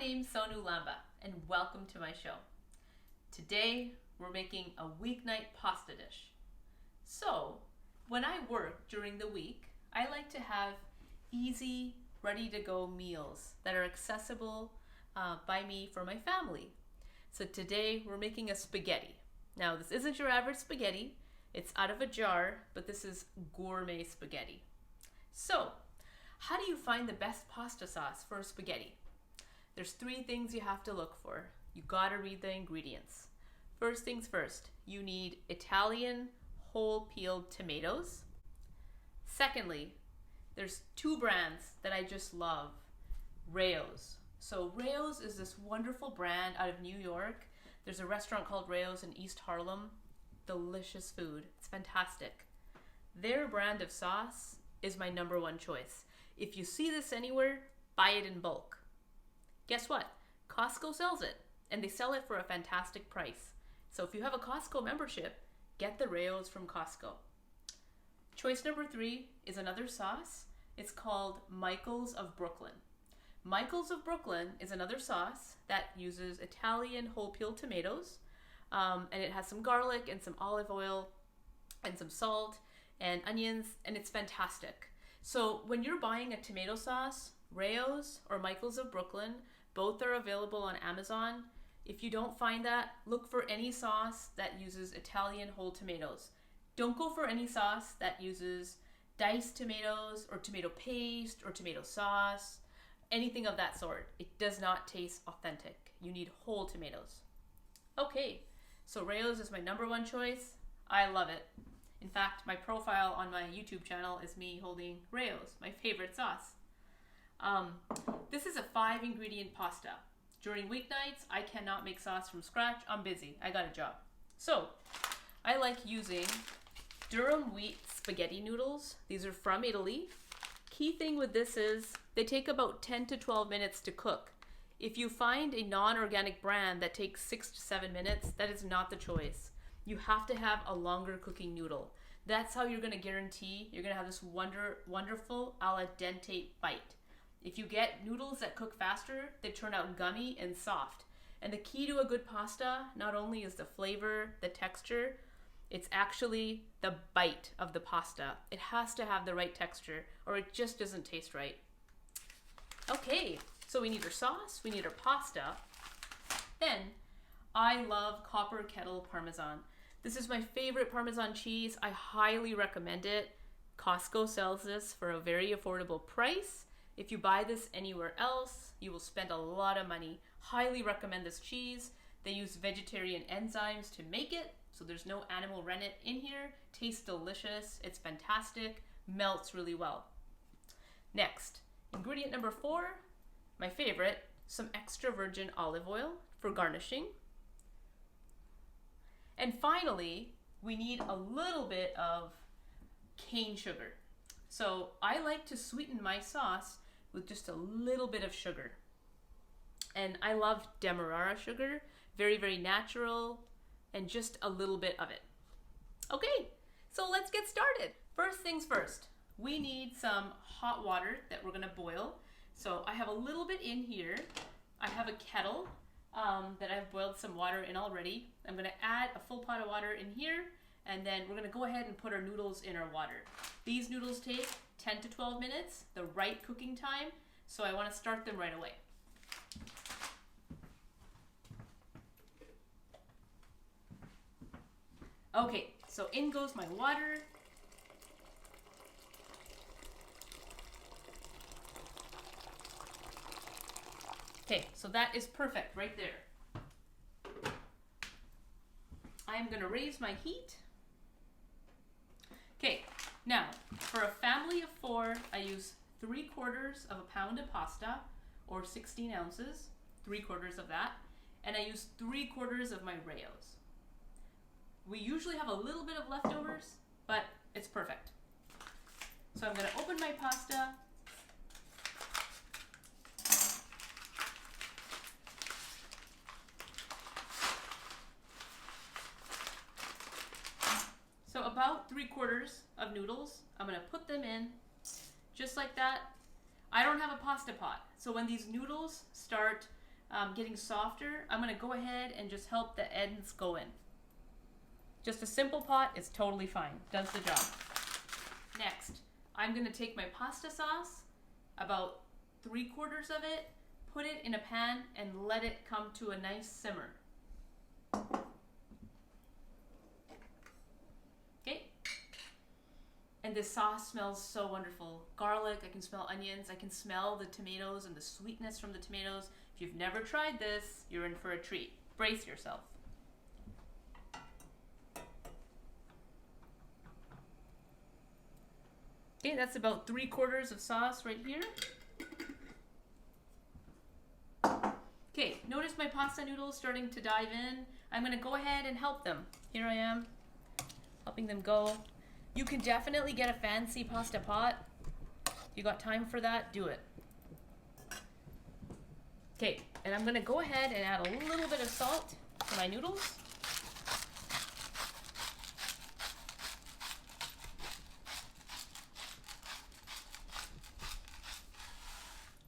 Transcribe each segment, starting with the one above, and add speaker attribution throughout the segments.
Speaker 1: name's Sonu Lamba, and welcome to my show. Today, we're making a weeknight pasta dish. So, when I work during the week, I like to have easy, ready-to-go meals that are accessible by me for my family. So today, we're making a spaghetti. Now, this isn't your average spaghetti. It's out of a jar, but this is gourmet spaghetti. So, how do you find the best pasta sauce for a spaghetti? There's three things you have to look for. You gotta read the ingredients. First things first, you need Italian whole peeled tomatoes. Secondly, there's two brands that I just love. Rao's. So Rao's is this wonderful brand out of New York. There's a restaurant called Rao's in East Harlem. Delicious food. It's fantastic. Their brand of sauce is my number one choice. If you see this anywhere, buy it in bulk. Guess what? Costco sells it, and they sell it for a fantastic price. So if you have a Costco membership, get the Rao's from Costco. Choice number 3 is another sauce. It's called Michael's of Brooklyn. Michael's of Brooklyn is another sauce that uses Italian whole peeled tomatoes, and it has some garlic and some olive oil and some salt and onions, and it's fantastic. So when you're buying a tomato sauce, Rao's or Michael's of Brooklyn, both are available on Amazon. If you don't find that, look for any sauce that uses Italian whole tomatoes. Don't go for any sauce that uses diced tomatoes or tomato paste or tomato sauce, anything of that sort. It does not taste authentic. You need whole tomatoes. Okay, so Rao's is my number one choice. I love it. In fact, my profile on my YouTube channel is me holding Rao's, my favorite sauce. This is a 5-ingredient pasta. During weeknights, I cannot make sauce from scratch. I'm busy. I got a job. So, I like using durum wheat spaghetti noodles. These are from Italy. Key thing with this is they take about 10 to 12 minutes to cook. If you find a non-organic brand that takes 6 to 7 minutes, that is not the choice. You have to have a longer cooking noodle. That's how you're going to guarantee you're going to have this wonderful al dente bite. If you get noodles that cook faster, they turn out gummy and soft. And the key to a good pasta not only is the flavor, the texture, it's actually the bite of the pasta. It has to have the right texture or it just doesn't taste right. Okay, so we need our sauce, we need our pasta. Then, I love Copper Kettle Parmesan. This is my favorite Parmesan cheese. I highly recommend it. Costco sells this for a very affordable price. If you buy this anywhere else, you will spend a lot of money. Highly recommend this cheese. They use vegetarian enzymes to make it, so there's no animal rennet in here. Tastes delicious. It's fantastic. Melts really well. Next, ingredient number 4, my favorite, some extra virgin olive oil for garnishing. And finally, we need a little bit of cane sugar. So I like to sweeten my sauce with just a little bit of sugar. And I love demerara sugar, very, very natural, and just a little bit of it. Okay, so let's get started. First things first, we need some hot water that we're gonna boil. So I have a little bit in here. I have a kettle that I've boiled some water in already. I'm gonna add a full pot of water in here, and then we're gonna go ahead and put our noodles in our water. These noodles take 10 to 12 minutes, the right cooking time, so I wanna start them right away. Okay, so in goes my water. Okay, so that is perfect right there. I'm gonna raise my heat. Okay, now for a family of 4, I use 3/4 of a pound of pasta, or 16 ounces, 3/4 of that, and I use 3/4 of my Rao's. We usually have a little bit of leftovers, but it's perfect. So I'm gonna open my pasta. So about 3/4 of noodles, I'm gonna put them in just like that. I don't have a pasta pot, so when these noodles start getting softer, I'm going to go ahead and just help the ends go in. Just a simple pot is totally fine. Does the job. Next, I'm going to take my pasta sauce, about 3/4 of it, put it in a pan and let it come to a nice simmer. Okay. And this sauce smells so wonderful. Garlic, I can smell onions, I can smell the tomatoes and the sweetness from the tomatoes. If you've never tried this, you're in for a treat. Brace yourself. Okay, that's about 3/4 of sauce right here. Okay, notice my pasta noodles starting to dive in. I'm going to go ahead and help them. Here I am, helping them go. You can definitely get a fancy pasta pot. If you got time for that, do it. Okay, and I'm going to go ahead and add a little bit of salt to my noodles.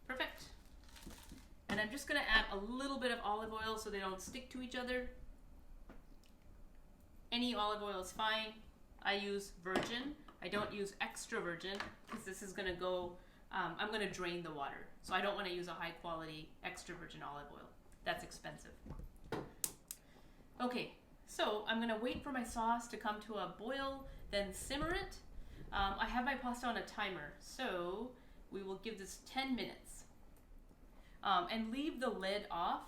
Speaker 1: Perfect. And I'm just going to add a little bit of olive oil so they don't stick to each other. Any olive oil is fine. I use virgin. I don't use extra virgin because this is going to go, I'm going to drain the water. So I don't want to use a high quality extra virgin olive oil. That's expensive. Okay, so I'm going to wait for my sauce to come to a boil, then simmer it. I have my pasta on a timer, so we will give this 10 minutes. And leave the lid off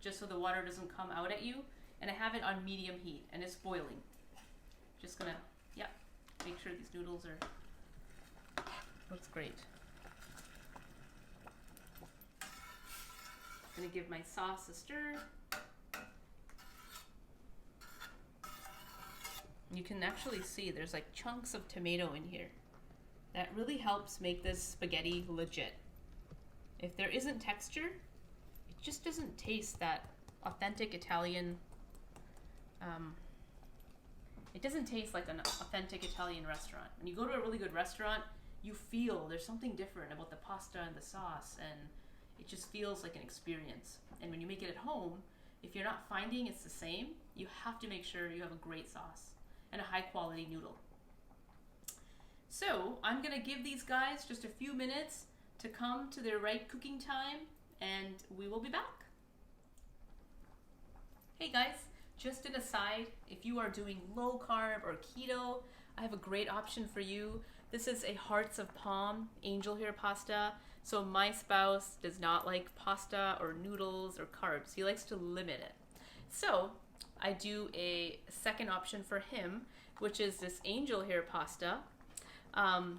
Speaker 1: just so the water doesn't come out at you. And I have it on medium heat and it's boiling. Just gonna, make sure these noodles are, looks great. Gonna give my sauce a stir. You can actually see there's like chunks of tomato in here. That really helps make this spaghetti legit. If there isn't texture, it just doesn't taste that authentic Italian. It doesn't taste like an authentic Italian restaurant. When you go to a really good restaurant, you feel there's something different about the pasta and the sauce, and it just feels like an experience. And when you make it at home, if you're not finding it's the same, you have to make sure you have a great sauce and a high quality noodle. So I'm gonna give these guys just a few minutes to come to their right cooking time, and we will be back. Hey guys, just an aside, if you are doing low carb or keto, I have a great option for you. This is a hearts of palm angel hair pasta. So my spouse does not like pasta or noodles or carbs. He likes to limit it. So I do a second option for him, which is this angel hair pasta.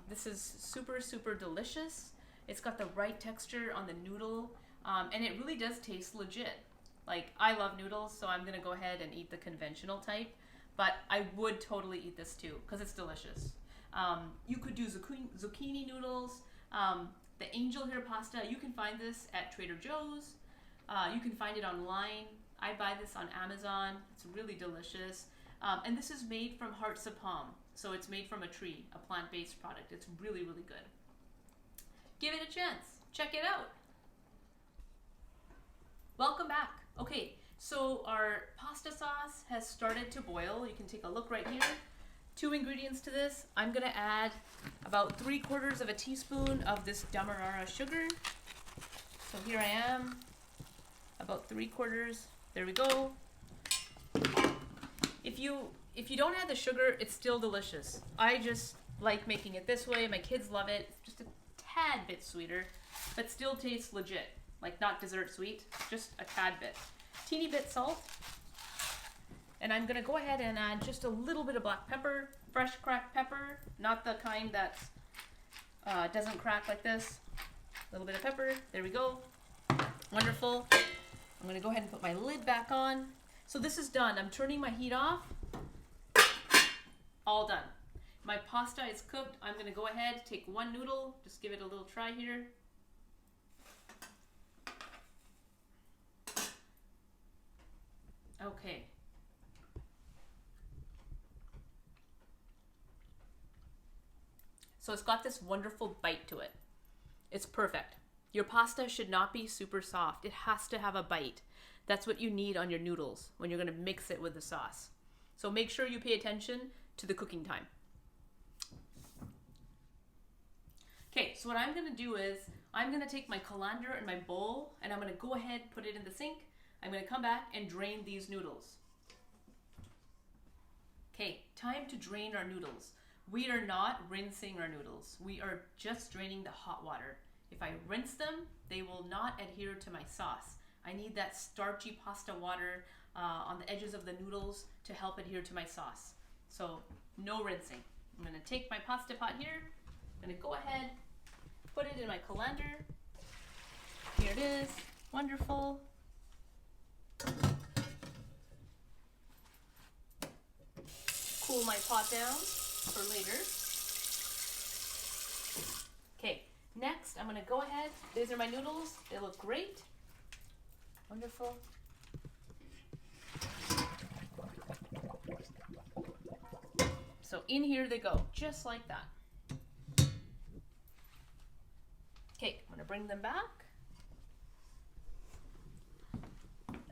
Speaker 1: This is super, super delicious. It's got the right texture on the noodle, and it really does taste legit. Like, I love noodles, so I'm gonna go ahead and eat the conventional type, but I would totally eat this too, because it's delicious. You could do zucchini noodles, the angel hair pasta. You can find this at Trader Joe's. You can find it online. I buy this on Amazon. It's really delicious. And this is made from hearts of palm. So it's made from a tree, a plant-based product. It's really, really good. Give it a chance. Check it out. Welcome back. Okay, so our pasta sauce has started to boil. You can take a look right here. 2 ingredients to this. I'm gonna add about 3/4 of a teaspoon of this demerara sugar. So here I am, about 3/4. There we go. If you don't add the sugar, it's still delicious. I just like making it this way. My kids love it. It's just a tad bit sweeter, but still tastes legit. Like not dessert sweet, just a tad bit. Teeny bit salt. And I'm gonna go ahead and add just a little bit of black pepper, fresh cracked pepper, not the kind that doesn't crack like this. A little bit of pepper, there we go. Wonderful. I'm gonna go ahead and put my lid back on. So this is done. I'm turning my heat off. All done. My pasta is cooked. I'm gonna go ahead, take one noodle, just give it a little try here. Okay. So it's got this wonderful bite to it. It's perfect. Your pasta should not be super soft. It has to have a bite. That's what you need on your noodles when you're going to mix it with the sauce. So make sure you pay attention to the cooking time. Okay, so what I'm going to do is I'm going to take my colander and my bowl and I'm going to go ahead, put it in the sink. I'm going to come back and drain these noodles. Okay, time to drain our noodles. We are not rinsing our noodles. We are just draining the hot water. If I rinse them, they will not adhere to my sauce. I need that starchy pasta water on the edges of the noodles to help adhere to my sauce. So no rinsing. I'm going to take my pasta pot here. I'm going to go ahead, put it in my colander. Here it is. Wonderful. Cool my pot down for later. Okay, next I'm going to go ahead. These are my noodles. They look great. Wonderful. So in here they go, just like that. Okay, I'm gonna bring them back.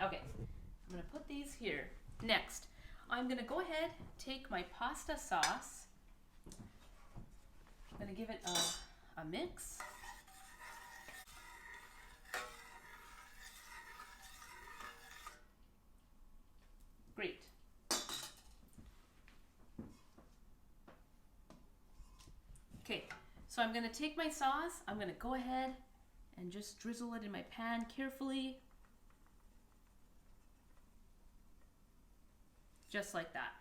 Speaker 1: Okay, I'm gonna put these here. Next, I'm gonna go ahead, take my pasta sauce. I'm gonna give it a mix. Great. Okay, so I'm gonna take my sauce, I'm gonna go ahead and just drizzle it in my pan carefully. Just like that.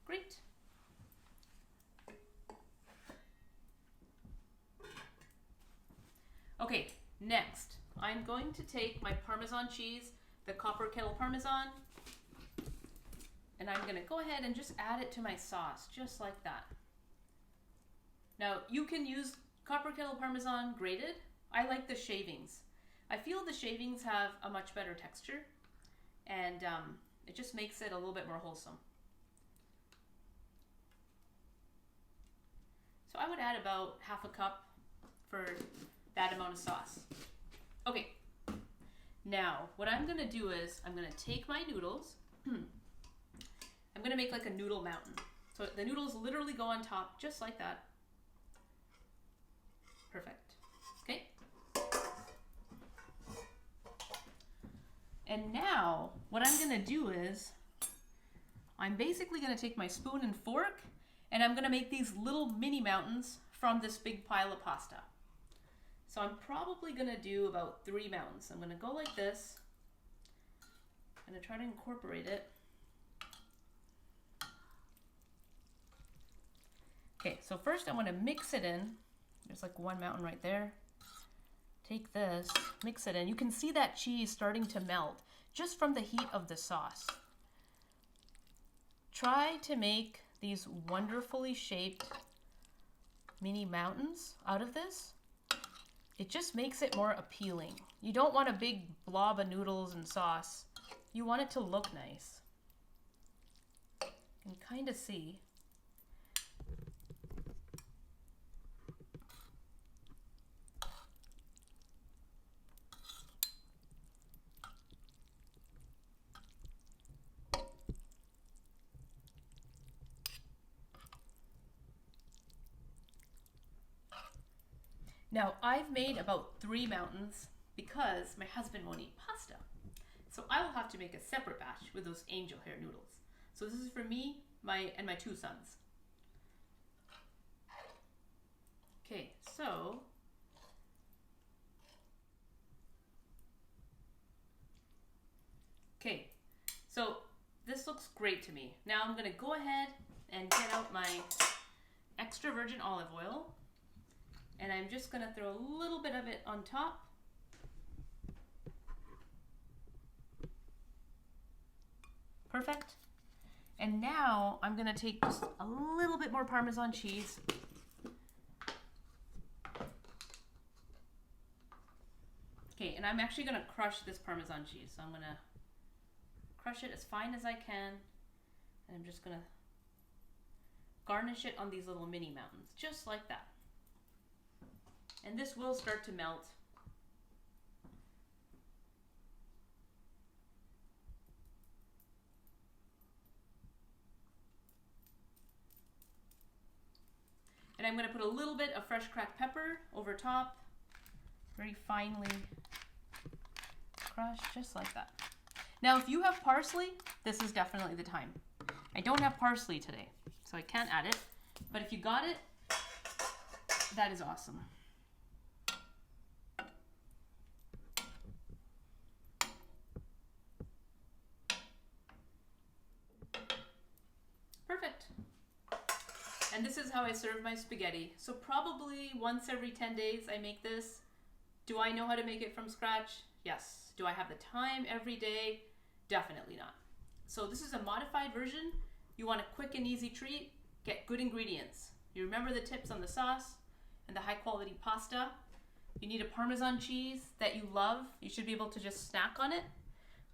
Speaker 1: Great. Okay, next, I'm going to take my Parmesan cheese, the Copper Kettle Parmesan, and I'm gonna go ahead and just add it to my sauce, just like that. Now, you can use Copper Kettle Parmesan grated. I like the shavings. I feel the shavings have a much better texture, and it just makes it a little bit more wholesome. So I would add about half a cup for that amount of sauce. Okay, now what I'm gonna do is I'm gonna take my noodles. I'm gonna make like a noodle mountain. So the noodles literally go on top just like that. Perfect. Okay. And now what I'm gonna do is I'm basically gonna take my spoon and fork and I'm gonna make these little mini mountains from this big pile of pasta. So I'm probably gonna do about 3 mountains. I'm gonna go like this. I'm gonna try to incorporate it. Okay, so first I wanna mix it in. There's like 1 mountain right there. Take this, mix it in. You can see that cheese starting to melt just from the heat of the sauce. Try to make these wonderfully shaped mini mountains out of this. It just makes it more appealing. You don't want a big blob of noodles and sauce. You want it to look nice. You can kind of see. Now, I've made about 3 mountains because my husband won't eat pasta. So I will have to make a separate batch with those angel hair noodles. So this is for me and my 2 sons. Okay, so this looks great to me. Now I'm gonna go ahead and get out my extra virgin olive oil. And I'm just gonna throw a little bit of it on top. Perfect. And now I'm gonna take just a little bit more Parmesan cheese. Okay, and I'm actually gonna crush this Parmesan cheese. So I'm gonna crush it as fine as I can. And I'm just gonna garnish it on these little mini mountains, just like that. And this will start to melt. And I'm going to put a little bit of fresh cracked pepper over top, very finely crushed, just like that. Now, if you have parsley, this is definitely the time. I don't have parsley today, so I can't add it. But if you got it, that is awesome. Perfect. And this is how I serve my spaghetti. So probably once every 10 days I make this. Do I know how to make it from scratch? Yes. Do I have the time every day? Definitely not. So this is a modified version. You want a quick and easy treat? Get good ingredients. You remember the tips on the sauce and the high quality pasta. You need a Parmesan cheese that you love. You should be able to just snack on it.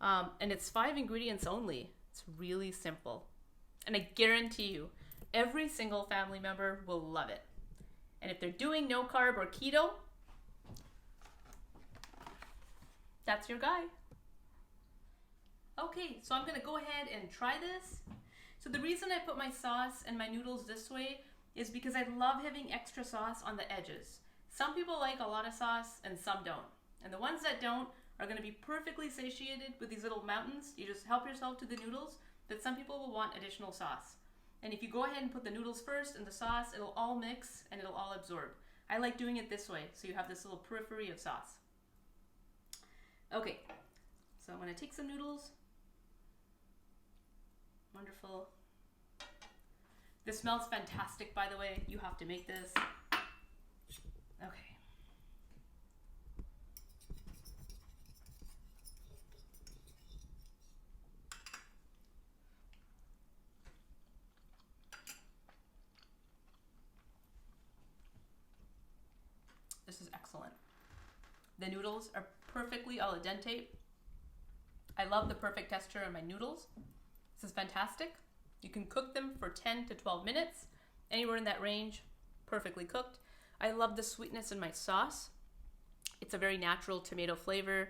Speaker 1: And it's 5 ingredients only. It's really simple. And I guarantee you, every single family member will love it. And if they're doing no carb or keto, that's your guy. Okay, so I'm gonna go ahead and try this. So the reason I put my sauce and my noodles this way is because I love having extra sauce on the edges. Some people like a lot of sauce and some don't. And the ones that don't are gonna be perfectly satiated with these little mountains. You just help yourself to the noodles, but some people will want additional sauce. And if you go ahead and put the noodles first and the sauce, it'll all mix and it'll all absorb. I like doing it this way, so you have this little periphery of sauce. Okay, so I'm gonna take some noodles. Wonderful. This smells fantastic, by the way. You have to make this. Okay. This is excellent. The noodles are perfectly al dente. I love the perfect texture of my noodles. This is fantastic. You can cook them for 10 to 12 minutes, anywhere in that range, perfectly cooked. I love the sweetness in my sauce. It's a very natural tomato flavor.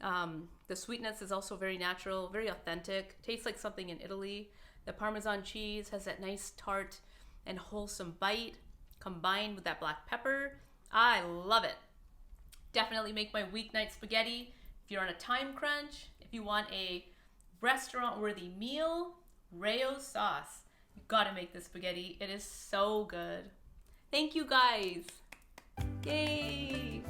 Speaker 1: The sweetness is also very natural, very authentic. Tastes like something in Italy. The Parmesan cheese has that nice tart and wholesome bite combined with that black pepper. I love it. Definitely make my weeknight spaghetti if you're on a time crunch. If you want a restaurant-worthy meal, Rayo's sauce. You gotta make this spaghetti. It is so good. Thank you guys. Yay!